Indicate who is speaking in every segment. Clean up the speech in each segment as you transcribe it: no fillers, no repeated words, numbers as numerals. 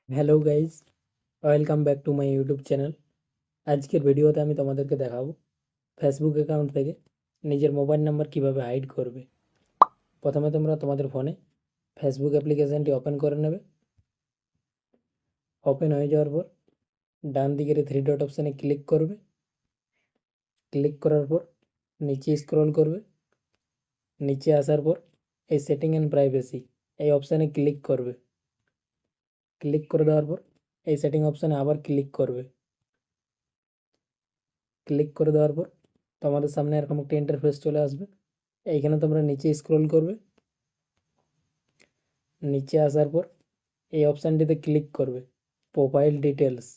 Speaker 1: Hello guys, welcome back to my YouTube channel. আজকের ভিডিওতে আমি তোমাদেরকে দেখাবো ফেসবুক অ্যাকাউন্ট থেকে নিজের মোবাইল নাম্বার কিভাবে হাইড করবে। প্রথমে তোমরা তোমাদের ফোনে ফেসবুক অ্যাপ্লিকেশানটি ওপেন করে নেবে। ওপেন হয়ে যাওয়ার পর ডান দিকের থ্রি ডট অপশানে ক্লিক করবে। ক্লিক করার পর নিচে স্ক্রল করবে। নিচে আসার পর এই সেটিং অ্যান্ড প্রাইভেসি এই অপশানে ক্লিক করবে। ক্লিক করে দেওয়ার পর এই সেটিং অপশানে আবার ক্লিক করবে। ক্লিক করে দেওয়ার পর তোমাদের সামনে এরকম একটা ইন্টারফেস চলে আসবে। এইখানে তোমরা নিচে স্ক্রল করবে। নিচে আসার পর এই অপশানটিতে ক্লিক করবে, প্রোফাইল ডিটেলস।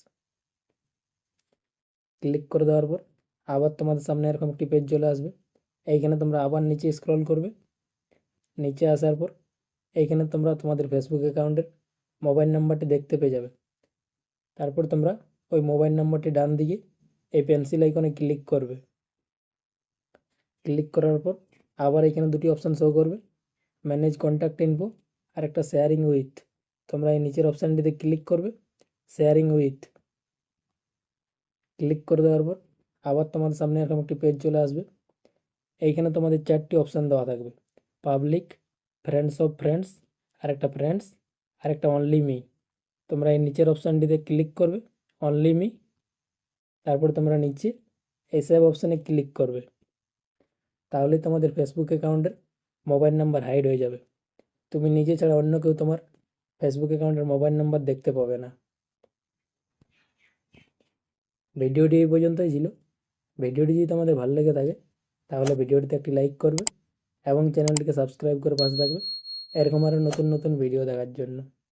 Speaker 1: ক্লিক করে দেওয়ার পর আবার তোমাদের সামনে এরকম একটি পেজ চলে আসবে। এইখানে তোমরা আবার নিচে স্ক্রল করবে। নিচে আসার পর এইখানে তোমরা তোমাদের ফেসবুক অ্যাকাউন্টের মোবাইল নাম্বারটি দেখতে পেয়ে যাবে। তারপর তোমরা ওই মোবাইল নাম্বারটি ডান দিকে এই পেন্সিল আইকনে ক্লিক করবে। ক্লিক করার পর আবার এখানে দুটি অপশান শো করবে, ম্যানেজ কন্ট্যাক্ট ইনফো আর একটা শেয়ারিং উইথ। তোমরা এই নিচের অপশানটিতে ক্লিক করবে, শেয়ারিং উইথ। ক্লিক করে দেওয়ার পর আবার তোমাদের সামনে এরকম একটি পেজ চলে আসবে। এইখানে তোমাদের চারটি অপশান দেওয়া থাকবে, পাবলিক, ফ্রেন্ডস অফ ফ্রেন্ডস, আরেকটা ফ্রেন্ডস, আরেকটা অনলি মি। তোমরা এই নিচের অপশানটিতে ক্লিক করবে, অনলি মি। তারপর তোমরা নিচে এই সেভ অপশানে ক্লিক করবে। তাহলে তোমাদের ফেসবুক অ্যাকাউন্টের মোবাইল নাম্বার হাইড হয়ে যাবে। তুমি নিজে ছাড়া অন্য কেউ তোমার ফেসবুক অ্যাকাউন্টের মোবাইল নাম্বার দেখতে পাবে না। ভিডিওটি এই পর্যন্তই ছিল। ভিডিওটি যদি তোমাদের ভালো লেগে থাকে তাহলে ভিডিওটিতে একটি লাইক করবে এবং চ্যানেলটিকে সাবস্ক্রাইব করে পাশে থাকবে এরকম আরও নতুন নতুন ভিডিও দেখার জন্য।